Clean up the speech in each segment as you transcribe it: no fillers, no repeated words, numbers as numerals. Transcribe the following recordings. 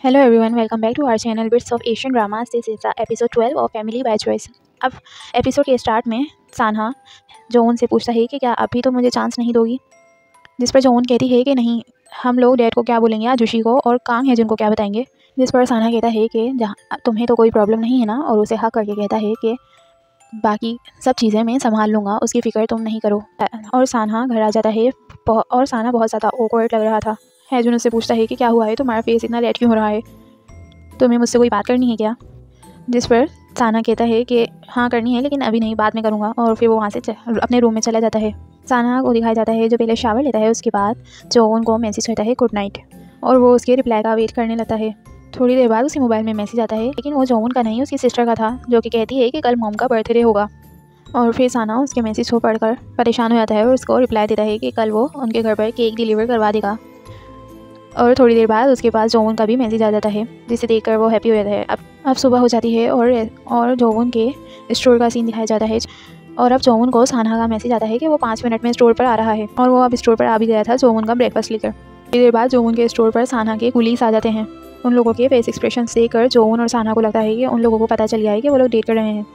Hello everyone, welcome back to our channel Bits of Asian Dramas. This is the episode 12 of Family by Choice. अब episode के start में सान्हा zone से पूछता है कि क्या अभी तो मुझे चांस नहीं दोगी, जिस पर जोन कहती है कि नहीं, हम लोग डैड को क्या बोलेंगे, आजुशी को और कांग है जिनको क्या बताएंगे। जिस पर सान्हा कहता है कि जहाँ तुम्हें तो कोई प्रॉब्लम नहीं है ना, और उसे हक करके कहता है कि बाकी सब चीज़ें मैं संभाल लूँगा, उसकी फ़िक्र तुम नहीं करो। और सान्हा घर आ जाता है और सान्हा बहुत ज़्यादा ऑकवर्ड लग रहा था। हैजुन उससे पूछता है कि क्या हुआ है, तुम्हारा फेस इतना रेड क्यों हो रहा है, तुम्हें मुझसे कोई बात करनी है क्या। जिस पर सान्हा कहता है कि हाँ करनी है, लेकिन अभी नहीं, बाद में करूँगा। और फिर वो वहाँ से अपने रूम में चला जाता है। सान्हा को दिखाया जाता है जो पहले शावर लेता है, उसके बाद जोन को मैसेज करता है गुड नाइट, और वो उसके रिप्लाई का वेट करने लगता है। थोड़ी देर बाद उसके मोबाइल में मैसेज आता है, लेकिन वो जोन का नहीं, उसकी सिस्टर का था, जो कि कहती है कि कल मॉम का बर्थडे होगा। और फिर सान्हा उसके मैसेज को पढ़कर परेशान हो जाता है और उसको रिप्लाई देता है कि कल वो उनके घर पर केक डिलीवर करवा देगा। और थोड़ी देर बाद उसके पास जोवन का भी मैसेज आ जाता है, जिसे देखकर वो हैप्पी हो जाता है। अब सुबह हो जाती है और जोवन के स्टोर का सीन दिखाया जाता है। और अब जोवन को सान्हा का मैसेज आता है कि वो 5 मिनट में स्टोर पर आ रहा है, और वो अब स्टोर पर आ भी गया था जोवन का ब्रेकफास्ट लेकर। थोड़ी देर बाद जोवन के स्टोर पर सान्हा के कुलीग्स आ जाते हैं। उन लोगों के फेस एक्सप्रेशन देखकर जोवन और सान्हा को लगता है कि उन लोगों को पता चल गया है कि वो लोग डेट कर रहे हैं,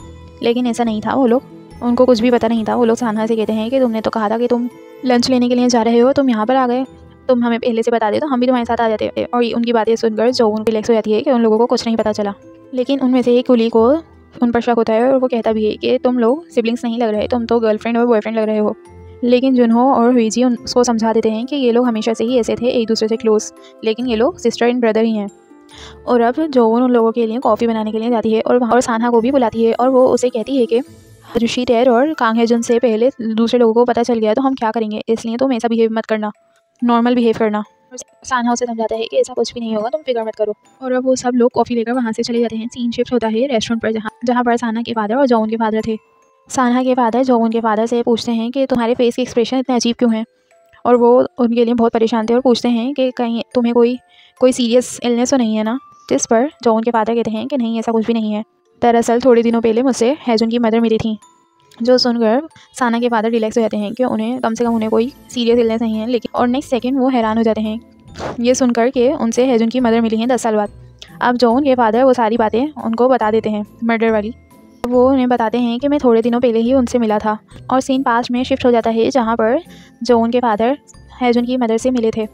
लेकिन ऐसा नहीं था। उनको कुछ भी पता नहीं था। वो लोग सान्हा से कहते हैं कि तुमने तो कहा था कि तुम लंच लेने के लिए जा रहे हो, तुम यहाँ पर आ गए, तुम हमें पहले से बता दे तो हम भी तुम्हारे साथ आ जाते। और उनकी बातें सुनकर जोवन रिलैक्स हो जाती है कि उन लोगों को कुछ नहीं पता चला। लेकिन उनमें से एक कुली को उन पर शक होता है, और वो कहता भी है कि तुम लोग सिबलिंग्स नहीं लग रहे, तुम तो गर्लफ्रेंड और बॉयफ्रेंड लग रहे हो। लेकिन जुनहो और हुईजी उसको समझा देते हैं कि ये लोग हमेशा से ही ऐसे थे, एक दूसरे से क्लोज, लेकिन ये लोग सिस्टर एंड ब्रदर ही हैं। और अब जोवन उन लोगों के लिए कॉफ़ी बनाने के लिए जाती है, और वहाँ सान्हा को भी बुलाती है, और वो उसे कहती है कि आजुशी डैड और कांग हेजुन से पहले दूसरे लोगों को पता चल गया तो हम क्या करेंगे, इसलिए तुम ऐसा बिहेव मत करना, नॉर्मल बिहेव करना। सान्हा उसे समझाता है कि ऐसा कुछ भी नहीं होगा, तुम फिक्र मत करो। और अब वो सब लोग कॉफ़ी लेकर वहाँ से चले जाते हैं। सीन शिफ्ट होता है रेस्टोरेंट पर, जहाँ पर सान्हा के फादर और जोवन के फादर थे। सान्हा के फादर जोवन के फादर से पूछते हैं कि तुम्हारे फेस के एक्सप्रेशन इतने अजीब क्यों हैं, और वो उनके लिए बहुत परेशान थे और पूछते हैं कि कहीं तुम्हें कोई सीरियस इलनेस तो नहीं है ना। जिस पर जोवन के फादर कहते हैं कि नहीं, ऐसा कुछ भी नहीं है। दरअसल थोड़े दिनों पहले मुझसे हैजुन की मदर मिली थी। जो सुनकर सान्हा के फादर रिलैक्स हो जाते हैं कि उन्हें कम से कम उन्हें कोई सीरियस इलनेस नहीं है। लेकिन और नेक्स्ट सेकंड वो हैरान हो जाते हैं ये सुनकर कि उनसे हैजुन की मदर मिली हैं 10 साल बाद। अब जोन के फादर वो सारी बातें उनको बता देते हैं, मर्डर वाली। वो उन्हें बताते हैं कि मैं थोड़े दिनों पहले ही उनसे मिला था। और सीन पास्ट में शिफ्ट हो जाता है, जहाँ पर जोन के फादर हैजुन की मदर से मिले थे।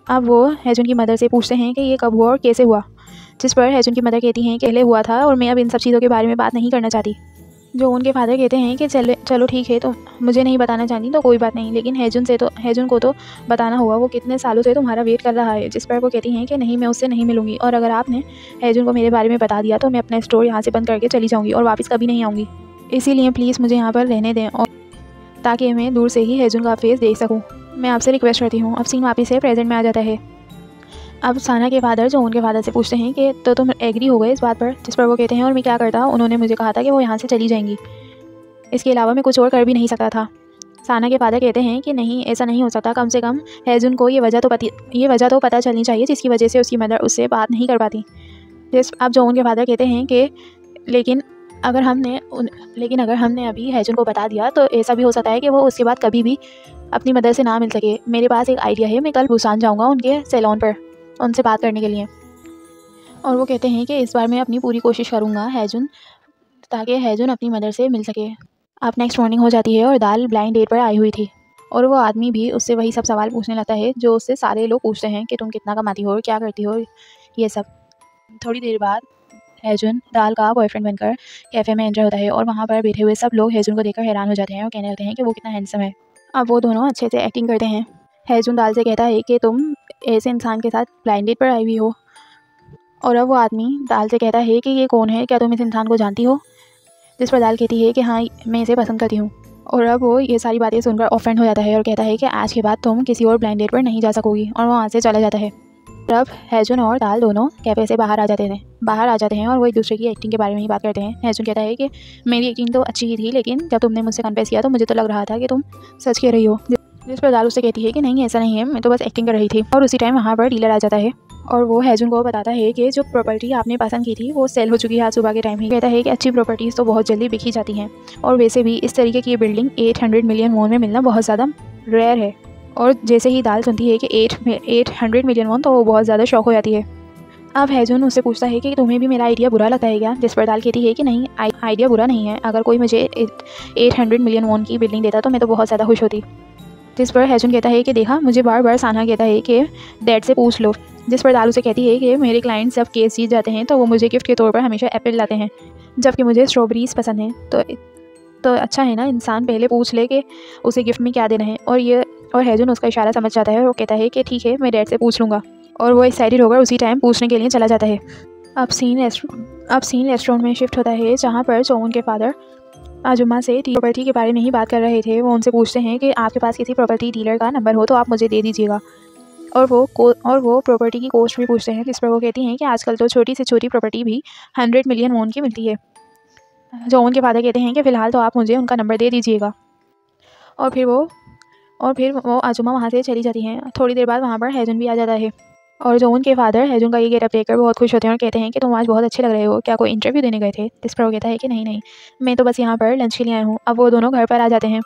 अब वो हैजुन की मदर से पूछते हैं कि ये कब हुआ और कैसे हुआ। जिस पर हैजुन की मदर कहती हैं कि पहले हुआ था और मैं अब इन सब चीज़ों के बारे में बात नहीं करना चाहती। जो उनके फादर कहते हैं कि चलो ठीक है, तो मुझे नहीं बताना चाहती तो कोई बात नहीं, लेकिन हैजुन को तो बताना होगा, वो कितने सालों से तुम्हारा वेट कर रहा है। जिस पर वो कहती हैं कि नहीं, मैं उससे नहीं मिलूंगी, और अगर आपने हैजुन को मेरे बारे में बता दिया तो मैं अपना स्टोर यहाँ से बंद करके चली जाऊँगी और वापस कभी नहीं आऊँगी। इसीलिए प्लीज़ मुझे यहाँ पर रहने दें, और ताकि मैं दूर से ही हैजुन का फेस देख सकूँ। मैं आपसे रिक्वेस्ट करती हूँ। अब सीन वापस से प्रेजेंट में आ जाता है। अब सान्हा के फादर जो उनके फादर से पूछते हैं कि तो तुम एग्री हो गए इस बात पर। जिस पर वो कहते हैं और मैं क्या करता, उन्होंने मुझे कहा था कि वो यहाँ से चली जाएंगी, इसके अलावा मैं कुछ और कर भी नहीं सकता था। सान्हा के फादर कहते हैं कि नहीं, ऐसा नहीं हो सकता, कम से कम हैजुन को ये वजह तो पता चलनी चाहिए जिसकी वजह से उसकी मदर उससे बात नहीं कर पाती। अब जो उनके फादर कहते हैं कि लेकिन अगर हमने अभी हैजुन को बता दिया तो ऐसा भी हो सकता है कि वो उसके बाद कभी भी अपनी मदर से ना मिल सके। मेरे पास एक आइडिया है, मैं कल बुसान जाऊँगा उनके सैलून पर उनसे बात करने के लिए। और वो कहते हैं कि इस बार मैं अपनी पूरी कोशिश करूँगा ताकि हैजुन अपनी मदर से मिल सके। अब नेक्स्ट मॉर्निंग हो जाती है और दाल ब्लाइंड डेट पर आई हुई थी, और वो आदमी भी उससे वही सब सवाल पूछने लगता है जो उससे सारे लोग पूछते हैं कि तुम कितना कमाती हो, क्या करती हो, ये सब। थोड़ी देर बाद हैजुन दाल का बॉयफ्रेंड बनकर कैफ़े में एंटर होता है, और वहाँ पर बैठे हुए सब लोग हैजुन को देखकर हैरान हो जाते हैं और कहने लगते हैं कि वो कितना हैंडसम है। अब वो दोनों अच्छे से एक्टिंग करते हैं। हैजुन दाल से कहता है कि तुम ऐसे इंसान के साथ ब्लाइंड डेट पर आई हुई हो, और अब वो आदमी दाल से कहता है कि ये कौन है, क्या तुम इस इंसान को जानती हो। जिस पर दाल कहती है कि हाँ, मैं इसे पसंद करती हूँ। और अब वो ये सारी बातें सुनकर ऑफेंड हो जाता है और कहता है कि आज के बाद तुम किसी और ब्लाइंड डेट पर नहीं जा सकोगी, और वो वहाँ से चला जाता है। अब हैजुन और दाल दोनों कैफ़े से बाहर आ जाते हैं और वो एक दूसरे की एक्टिंग के बारे में ही बात करते हैं। हैजुन कहता है कि मेरी एक्टिंग तो अच्छी ही थी, लेकिन जब तुमने मुझसे कन्फेस किया तो मुझे तो लग रहा था कि तुम सच कह रही हो। जिस पर दाल उससे कहती है कि नहीं, ऐसा नहीं है, मैं तो बस एक्टिंग कर रही थी। और उसी टाइम वहाँ पर डीलर आ जाता है, और वो हैजुन को बताता है कि जो प्रॉपर्टी आपने पसंद की थी वो सेल हो चुकी है आज सुबह के टाइम ही। कहता है कि अच्छी प्रॉपर्टीज़ तो बहुत जल्दी बिक ही जाती हैं, और वैसे भी इस तरीके की बिल्डिंग 800 मिलियन वॉन में मिलना बहुत ज़्यादा रेयर है। और जैसे ही दाल सुनती है कि 800 मिलियन वॉन, तो वो बहुत ज़्यादा शॉक हो जाती है। अब हैजुन उससे पूछता है कि तुम्हें भी मेरा आइडिया बुरा लगता है क्या, जिस पर दाल कहती है कि नहीं, आइडिया बुरा नहीं है, अगर कोई मुझे 800 मिलियन वॉन की बिल्डिंग देता तो मैं तो बहुत ज़्यादा खुश होती। जिस पर हैजुन कहता है कि देखा, मुझे बार बार साना कहता है कि डैड से पूछ लो। जिस पर दाल उसे कहती है कि मेरे क्लाइंट्स जब केस जीत जाते हैं तो वो मुझे गिफ्ट के तौर पर हमेशा एप्पल लाते हैं, जबकि मुझे स्ट्रॉबेरीज पसंद हैं। तो अच्छा है ना, इंसान पहले पूछ ले कि उसे गिफ्ट में क्या देना है। और हैजुन उसका इशारा समझ जाता है और वो कहता है कि ठीक है, मैं डैड से पूछ लूँगा। और वो एक्साइटेड होकर उसी टाइम पूछने के लिए चला जाता है। अब सीन रेस्टोरेंट में शिफ्ट होता है, जहाँ पर जोवन के फादर आजुमा से प्रॉपर्टी के बारे में ही बात कर रहे थे। वो उनसे पूछते हैं कि आपके पास किसी प्रॉपर्टी डीलर का नंबर हो तो आप मुझे दे दीजिएगा। और वो प्रॉपर्टी की कॉस्ट भी पूछते हैं, जिस पर वो कहती हैं कि आजकल तो छोटी से छोटी प्रॉपर्टी भी 100 मिलियन वॉन की मिलती है। जोवन के फादर कहते हैं कि फ़िलहाल तो आप मुझे उनका नंबर दे दीजिएगा। और फिर वो आजुमा वहाँ से चली जाती हैं। थोड़ी देर बाद वहाँ पर हैजुन भी आ जाता है और जोवन के फादर हैजुन का ये गेटअप देखकर बहुत खुश होते हैं और कहते हैं कि तुम आज बहुत अच्छे लग रहे हो, क्या कोई इंटरव्यू देने गए थे। जिस पर वो कहता है कि नहीं, मैं तो बस यहाँ पर लंच के लिए आया हूँ। अब वो दोनों घर पर आ जाते हैं।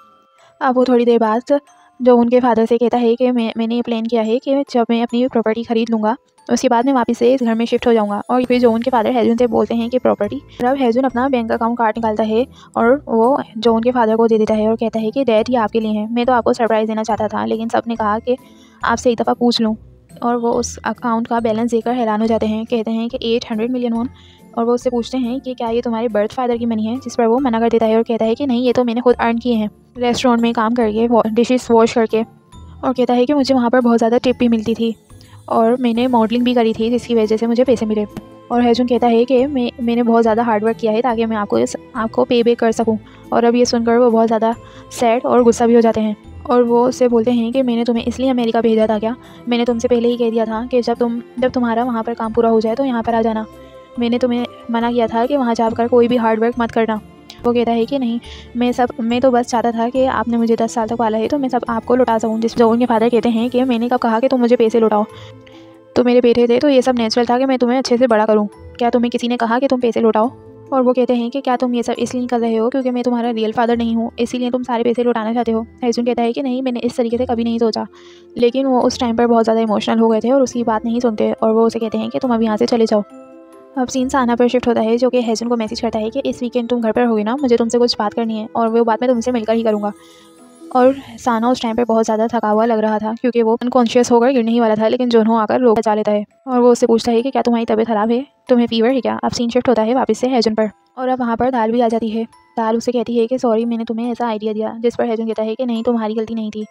अब वो थोड़ी देर बाद जोवन के फादर से कहता है कि मैंने ये प्लान किया है कि जब मैं अपनी प्रॉपर्टी खरीद लूँगा उसके बाद मैं वापस से इस घर में शिफ्ट हो जाऊँगा। और फिर जोवन के फादर हैजुन से बोलते हैं कि प्रॉपर्टी। अब हैजुन अपना बैंक अकाउंट कार्ड निकालता है और वो जोवन के फादर को दे देता है और कहता है कि डैड, ये आपके लिए है। मैं तो आपको सरप्राइज़ देना चाहता था, लेकिन सबने कहा कि आपसे एक दफ़ा पूछ लूँ। और वो उस अकाउंट का बैलेंस देखकर हैरान हो जाते हैं। कहते हैं कि 800 मिलियन वॉन। और वो उससे पूछते हैं कि क्या ये तुम्हारे बर्थ फादर की मनी है, जिस पर वो मना कर देता है और कहता है कि नहीं, ये तो मैंने खुद अर्न किए हैं रेस्टोरेंट में काम करके, डिशेस वॉश करके। और कहता है कि मुझे वहाँ पर बहुत ज़्यादा टिप भी मिलती थी और मैंने मॉडलिंग भी करी थी, जिसकी वजह से मुझे पैसे मिले। और हैजुन कहता है कि मैंने बहुत ज़्यादा हार्ड वर्क किया है ताकि मैं आपको पे बैक कर सकूँ। और अब ये सुनकर वो बहुत ज़्यादा सैड और गुस्सा भी हो जाते हैं। और वो उससे बोलते हैं कि मैंने तुम्हें इसलिए अमेरिका भेजा था क्या, मैंने तुमसे पहले ही कह दिया था कि जब तुम्हारा वहाँ पर काम पूरा हो जाए तो यहाँ पर आ जाना। मैंने तुम्हें मना किया था कि वहाँ जाकर कोई भी हार्ड वर्क मत करना। वो कहता है कि नहीं, मैं तो बस चाहता था कि आपने मुझे 10 साल तक पाला है तो मैं सब आपको लौटा सकूँ। जिस जोवन के फादर कहते हैं कि मैंने कब कहा कि तुम मुझे पैसे लौटाओ, तो मेरे बेटे थे तो ये सब नेचुरल था कि मैं तुम्हें अच्छे से बड़ा करूँ। क्या तुम्हें किसी ने कहा कि तुम पैसे लौटाओ। और वो कहते हैं कि क्या तुम ये सब इसलिए कर रहे हो क्योंकि मैं तुम्हारा रियल फादर नहीं हूँ, इसीलिए तुम सारे पैसे लौटाना चाहते हो। हैजुन कहता है कि नहीं, मैंने इस तरीके से कभी नहीं सोचा। लेकिन वो उस टाइम पर बहुत ज़्यादा इमोशनल हो गए थे और उसकी बात नहीं सुनते। और वो उसे कहते हैं कि तुम अब यहाँ से चले जाओ। अब सीन साना पर शिफ्ट होता है, जो कि हैजुन को मैसेज करता है कि इस वीकेंड तुम घर पर होगी ना, मुझे तुमसे कुछ बात करनी है और वो बात मैं तुमसे मिलकर ही करूँगा। और साना उस टाइम पे बहुत ज़्यादा थका हुआ लग रहा था क्योंकि वो अनकॉन्शियस होकर गिरने ही वाला था, लेकिन जोनहो आकर रोक बचा लेता है। और वो उससे पूछता है कि क्या तुम्हारी तबीयत ख़राब है, तुम्हें फीवर है क्या। अब सीन शिफ्ट होता है वापस से हैजुन पर और अब वहाँ पर दाल भी आ जाती है। दाल उसे कहती है कि सॉरी, मैंने तुम्हें ऐसा आइडिया दिया। जिस पर हैजुन कहता है कि नहीं, तुम्हारी गलती नहीं थी।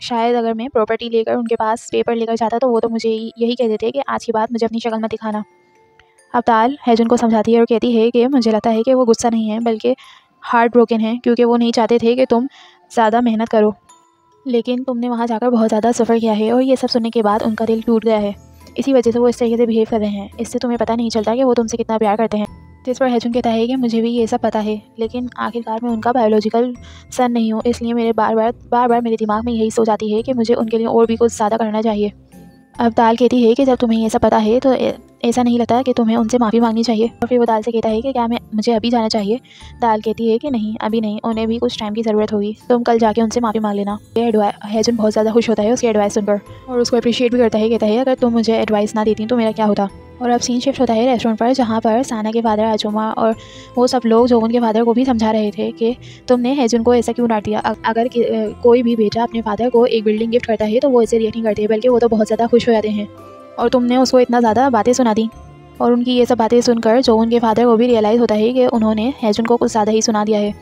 शायद अगर मैं प्रॉपर्टी लेकर उनके पास पेपर लेकर जाता तो वो तो मुझे यही कह देते कि आज के बाद मुझे अपनी शक्ल मत दिखाना। अब दाल हैजुन को समझाती है और कहती है कि मुझे लगता है कि वो गुस्सा नहीं है बल्कि हार्ट ब्रोकन है, क्योंकि वो नहीं चाहते थे कि तुम ज़्यादा मेहनत करो, लेकिन तुमने वहाँ जाकर बहुत ज़्यादा सफ़र किया है और ये सब सुनने के बाद उनका दिल टूट गया है। इसी वजह से वो इस तरीके से बिहेव कर रहे हैं। इससे तुम्हें पता नहीं चलता कि वो तुमसे कितना प्यार करते हैं। जिस पर हैजुन कहता है कि मुझे भी ये सब पता है, लेकिन आखिरकार मैं उनका बायोलॉजिकल सन नहीं हूँ, इसलिए मेरे बार बार मेरे दिमाग में यही सोच आती है कि मुझे उनके लिए और भी कुछ ज़्यादा करना चाहिए। अब दाल कहती है कि जब तुम्हें ये सब पता है तो ऐसा नहीं लगता कि तुम्हें उनसे माफ़ी मांगनी चाहिए। और फिर वो दाल से कहता है कि क्या मुझे अभी जाना चाहिए। दाल कहती है कि नहीं, अभी नहीं, उन्हें भी कुछ टाइम की ज़रूरत होगी, तुम कल जाके उनसे माफ़ी मांग लेना। ये हैजुन बहुत ज़्यादा खुश होता है उसकी एडवाइस सुनकर और उसको अप्रिशिएट भी करता है। कहता है अगर तुम मुझे एडवाइस ना देती तो मेरा क्या होता। और अब सीन शिफ्ट होता है रेस्टोरेंट पर, जहाँ पर साना के फादर आजुमा और वो सब लोग जोवन के फादर को भी समझा रहे थे कि तुमने हैजुन को ऐसा क्यों डांट दिया। अगर कोई भी बेटा अपने फादर को एक बिल्डिंग गिफ्ट करता है तो वो ऐसे रिएक्ट नहीं करते, बल्कि वो तो बहुत ज़्यादा खुश हो जाते हैं। और तुमने उसको इतना ज़्यादा बातें सुना दी। और उनकी ये सब बातें सुनकर जोवन के फादर को भी रियलाइज़ होता है कि उन्होंने हैजुन को कुछ ज़्यादा ही सुना दिया है।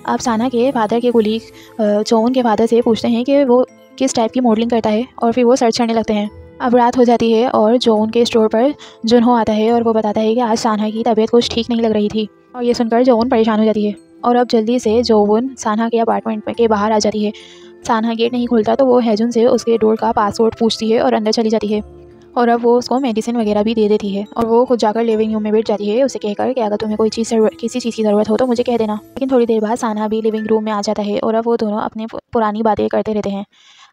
अब साना के फादर के कुलीग जोवन के फादर से पूछते हैं कि वो किस टाइप की मॉडलिंग करता है और फिर वो सर्च करने लगते हैं। अब रात हो जाती है और जोवन के स्टोर पर जुनहो आता है और वो बताता है कि आज साना की तबीयत कुछ ठीक नहीं लग रही थी। और ये सुनकर जोवन परेशान हो जाती है और अब जल्दी से जोवन साना के अपार्टमेंट के बाहर आ जाती है। साना गेट नहीं खोलता तो वो हैजुन से उसके डोर का पासवर्ड पूछती है और अंदर चली जाती है। और अब वो उसको मेडिसिन वगैरह भी दे देती है और वो खुद जाकर लिविंग रूम में बैठ जाती है, उसे कहकर कि अगर तुम्हें किसी चीज़ की ज़रूरत हो तो मुझे कह देना। लेकिन थोड़ी देर बाद साना भी लिविंग रूम में आ जाता है और अब वो दोनों अपने पुरानी बातें करते रहते हैं।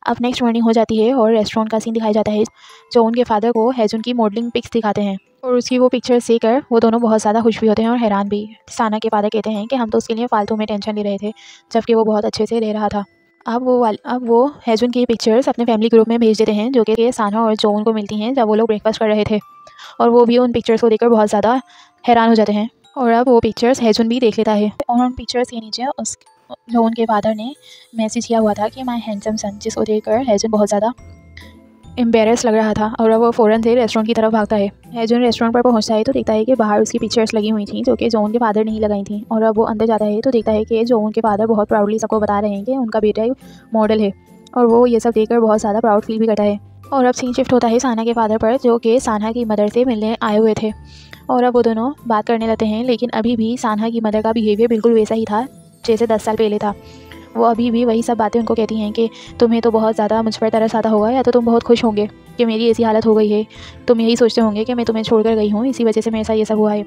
अब नेक्स्ट मॉर्निंग हो जाती है और रेस्टोरेंट का सीन दिखाया जाता है, जो उनके फादर को हैजुन की मॉडलिंग पिक्स दिखाते हैं और उसकी वो पिक्चर्स देखकर वो दोनों बहुत ज़्यादा खुश भी होते हैं और हैरान भी। साना के फादर कहते हैं कि हम तो उसके लिए फालतू में टेंशन ले रहे थे, जबकि वो बहुत अच्छे से रह रहा था। अब वो हेजुन की पिक्चर्स अपने फैमिली ग्रुप में भेज देते हैं, जो कि साना और जोन को मिलती हैं जब वो लोग ब्रेकफास्ट कर रहे थे। और वो भी उन पिक्चर्स को देखकर बहुत ज़्यादा हैरान हो जाते हैं। और अब वो पिक्चर्स हेजुन भी देख लेता है और उन पिक्चर्स के नीचे उस जोन के फादर ने मैसेज किया हुआ था कि माय हैंडसम सन, जिसको देखकर हेजुन बहुत ज़्यादा एम्बेरस लग रहा था और अब वो फ़ौरन से रेस्टोरेंट की तरफ भागता है। हेजुन रेस्टोरेंट पर पहुंचता है तो देखता है कि बाहर उसकी पिक्चर्स लगी हुई थी, जो कि जोन के फादर ने ही लगाई थी। और अब वो अंदर जाता है तो देखता है कि जोन के फादर बहुत प्राउडली सबको बता रहे हैं कि उनका बेटा एक मॉडल है, और वो ये सब देखकर बहुत ज़्यादा प्राउड फील भी करता है। और अब सीन शिफ्ट होता है साना के फादर पर, जो कि साना की मदर से मिलने आए हुए थे। और अब वो दोनों बात करने लगते हैं, लेकिन अभी भी साना की मदर का बिहेवियर बिल्कुल वैसा ही था जैसे 10 साल पहले था। वो अभी भी वही सब बातें उनको कहती हैं कि तुम्हें तो बहुत ज़्यादा मुझ पर तरस आता होगा, या तो तुम बहुत खुश होंगे कि मेरी ऐसी हालत हो गई है। तुम यही सोचते होंगे कि मैं तुम्हें छोड़कर गई हूँ, इसी वजह से मेरे साथ ये सब हुआ है।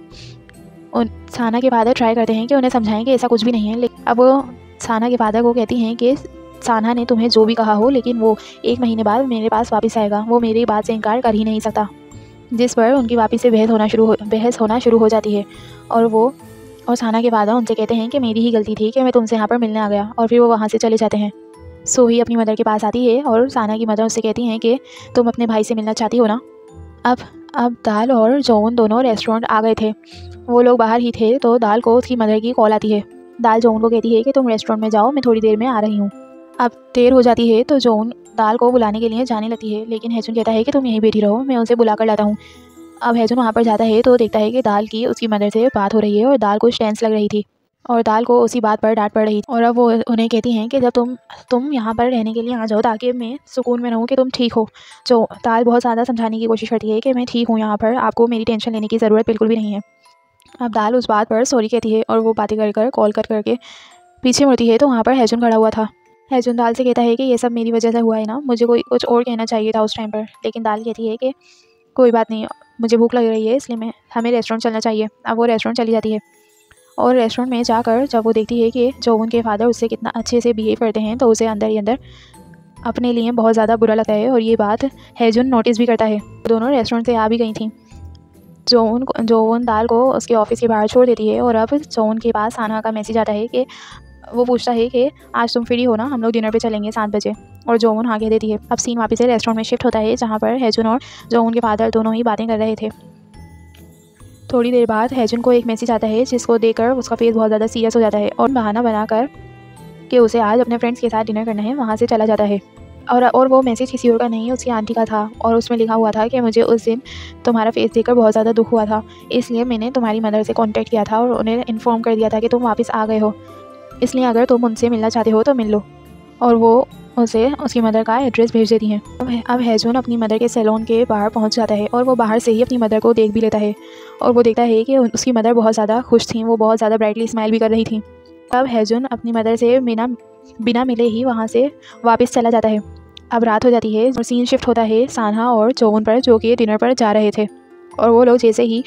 उन साना के फादर ट्राई करते हैं कि उन्हें समझाएं कि ऐसा कुछ भी नहीं है, लेकिन अब वो साना के फादर को कहती हैं कि साना ने तुम्हें जो भी कहा हो, लेकिन वो 1 महीने बाद मेरे पास वापस आएगा, वो मेरी बात से इनकार कर ही नहीं सकता। जिस पर उनकी वापस से बहस होना शुरू हो जाती है। और साना के फादर उनसे कहते हैं कि मेरी ही गलती थी कि मैं तुमसे यहाँ पर मिलने आ गया, और फिर वो वहाँ से चले जाते हैं। सोही अपनी मदर के पास आती है और साना की मदर उससे कहती हैं कि तुम अपने भाई से मिलना चाहती हो ना। अब दाल और जोन दोनों रेस्टोरेंट आ गए थे। वो लोग बाहर ही थे तो दाल को उसकी मदर की कॉल आती है। दाल जोन को कहती है कि तुम रेस्टोरेंट में जाओ, मैं थोड़ी देर में आ रही हूँ। अब देर हो जाती है तो जोन दाल को बुलाने के लिए जाने लगती है, लेकिन हेजुन कहता है कि तुम यहीं बैठी रहो, मैं उसे बुला कर लाता हूँ। अब हेजुन वहाँ पर जाता है तो देखता है कि दाल की उसकी मदर से बात हो रही है और दाल कुछ टेंस लग रही थी और दाल को उसी बात पर डांट पड़ रही थी। और अब वो उन्हें कहती हैं कि जब तुम यहाँ पर रहने के लिए आ जाओ ताकि मैं सुकून में रहूँ कि तुम ठीक हो। जो दाल बहुत ज़्यादा समझाने की कोशिश करती है कि मैं ठीक हूँ यहाँ पर, आपको मेरी टेंशन लेने की ज़रूरत बिल्कुल भी नहीं है। अब दाल उस बात पर सॉरी कहती है और वो बातें कर कॉल करके पीछे मुड़ती है तो वहाँ पर हेजुन खड़ा हुआ था। हेजुन दाल से कहता है कि ये सब मेरी वजह से हुआ है ना, मुझे कोई कुछ और कहना चाहिए था उस टाइम पर, लेकिन दाल कहती है कि कोई बात नहीं, मुझे भूख लग रही है इसलिए हमें रेस्टोरेंट चलना चाहिए। अब वो रेस्टोरेंट चली जाती है और रेस्टोरेंट में जाकर जब वो देखती है कि जो उनके फादर उससे कितना अच्छे से बिहेव करते हैं तो उसे अंदर ही अंदर अपने लिए बहुत ज़्यादा बुरा लगता है। और ये बात हेजुन नोटिस भी करता है। दोनों रेस्टोरेंट से आ भी गई थी। जोन दाल को उसके ऑफिस के बाहर छोड़ देती है और अब जोन के पास साना का मैसेज आता है कि वो पूछता है कि आज तुम फ्री हो ना, हम लोग डिनर पे चलेंगे 7 बजे। और जोन हाँ कह देती है। अब सीन वापस से रेस्टोरेंट में शिफ्ट होता है, जहाँ पर हेजुन और जोन के फादर दोनों ही बातें कर रहे थे। थोड़ी देर बाद हेजुन को एक मैसेज आता है, जिसको देखकर उसका फेस बहुत ज़्यादा सीरियस हो जाता है और बहाना बनाकर कि उसे आज अपने फ्रेंड्स के साथ डिनर करना है, वहाँ से चला जाता है। और वो मैसेज किसी और का नहीं, उसकी आंटी का था और उसमें लिखा हुआ था कि मुझे उस दिन तुम्हारा फेस देखकर बहुत ज़्यादा दुख हुआ था, इसलिए मैंने तुम्हारी मदर से कांटेक्ट किया था और उन्हें इन्फॉर्म कर दिया था कि तुम वापस आ गए हो, इसलिए अगर तुम उनसे मिलना चाहते हो तो मिल लो। और वो उसे उसकी मदर का एड्रेस भेज देती हैं। अब हेजुन अपनी मदर के सैलून के बाहर पहुंच जाता है और वो बाहर से ही अपनी मदर को देख भी लेता है और वो देखता है कि उसकी मदर बहुत ज़्यादा खुश थी, वो बहुत ज़्यादा ब्राइटली स्माइल भी कर रही थी। अब हेजुन अपनी मदर से बिना मिले ही वहाँ से वापस चला जाता है। अब रात हो जाती है और सीन शिफ्ट होता है साना और जोन पर, जो कि डिनर पर जा रहे थे। और वो लोग जैसे ही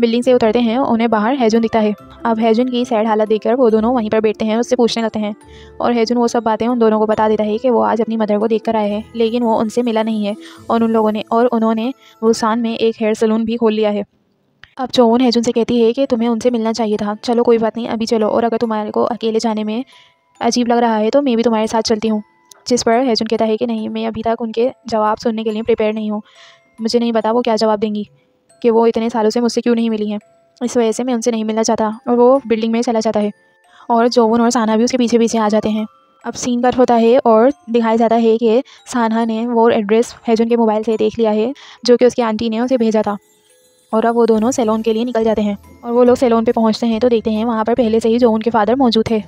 बिल्डिंग से उतरते हैं उन्हें बाहर हेजुन दिखता है। अब हेजुन की सैड हालत देखकर वो दोनों वहीं पर बैठते हैं, उससे पूछने लगते हैं और हेजुन वो सब बातें उन दोनों को बता देता है कि वो आज अपनी मदर को देखकर आए हैं, लेकिन वो उनसे मिला नहीं है और उन्होंने बुसान में एक हेयर सैलून भी खोल लिया है। अब जोन हेजुन से कहती है कि तुम्हें उनसे मिलना चाहिए था, चलो कोई बात नहीं अभी चलो, और अगर तुम्हारे को अकेले जाने में अजीब लग रहा है तो मैं भी तुम्हारे साथ चलती हूँ। जिस पर हेजुन कहता है कि नहीं, मैं अभी तक उनके जवाब सुनने के लिए प्रिपेयर नहीं हूँ, मुझे नहीं पता वो क्या जवाब देंगी कि वो इतने सालों से मुझसे क्यों नहीं मिली हैं, इस वजह से मैं उनसे नहीं मिलना चाहता। और वो बिल्डिंग में चला जाता है और जोन और साना भी उसके पीछे पीछे आ जाते हैं। अब सीन कट होता है और दिखाया जाता है कि साना ने वो एड्रेस हेजुन के मोबाइल से देख लिया है, जो कि उसकी आंटी ने उसे भेजा था। और अब वो दोनों सैलून के लिए निकल जाते हैं और वो लोग सैलून पे पहुंचते हैं तो देखते हैं वहाँ पर पहले से ही जोन के फादर मौजूद थे।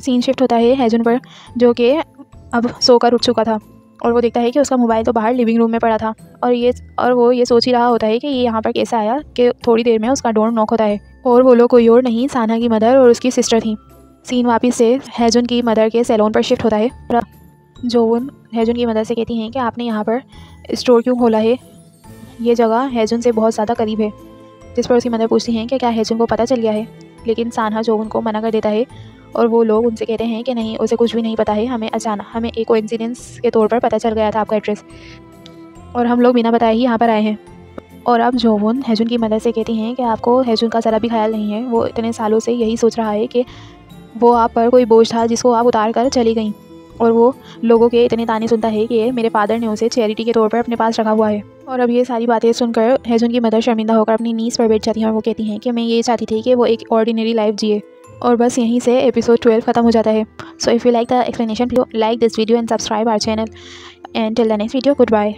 सीन शिफ्ट होता है हेजुन पर, जो कि अब सोकर उठ चुका था और वो देखता है कि उसका मोबाइल तो बाहर लिविंग रूम में पड़ा था और वो ये सोच ही रहा होता है कि ये यहाँ पर कैसे आया कि थोड़ी देर में उसका डोर नॉक होता है और वो लोग कोई और नहीं, साना की मदर और उसकी सिस्टर थी। सीन वापस से हेजुन की मदर के सैलून पर शिफ्ट होता है। जोन हेजुन की मदर से कहती हैं कि आपने यहाँ पर स्टोर क्यों खोला है, ये जगह हेजुन से बहुत ज़्यादा करीब है। जिस पर उसकी मदर पूछती हैं कि क्या हेजुन को पता चल गया है, लेकिन साना जोन को मना कर देता है और वो लोग उनसे कहते हैं कि नहीं, उसे कुछ भी नहीं पता है, हमें एक कोइंसिडेंस के तौर पर पता चल गया था आपका एड्रेस और हम लोग बिना बताए ही यहाँ पर आए हैं। और अब जोन हेजुन की मदर से कहती हैं कि आपको हेजुन का ज़रा भी ख्याल नहीं है, वो इतने सालों से यही सोच रहा है कि वो आप पर कोई बोझ था जिसको आप उतार कर चली गई। और वो लोगों के इतने ताने सुनता है कि मेरे फादर ने उसे चैरिटी के तौर पर अपने पास रखा हुआ है। और अब ये सारी बातें सुनकर हेजुन की मदर शर्मिंदा होकर अपनी नीज़ पर बैठ जाती हैं और वो कहती हैं कि मैं ये चाहती थी कि वो एक ऑर्डिनरी लाइफ जिए। और बस यहीं से एपिसोड 12 खत्म हो जाता है। So if you like the explanation, please like this video and subscribe our channel, and till the next video, good bye.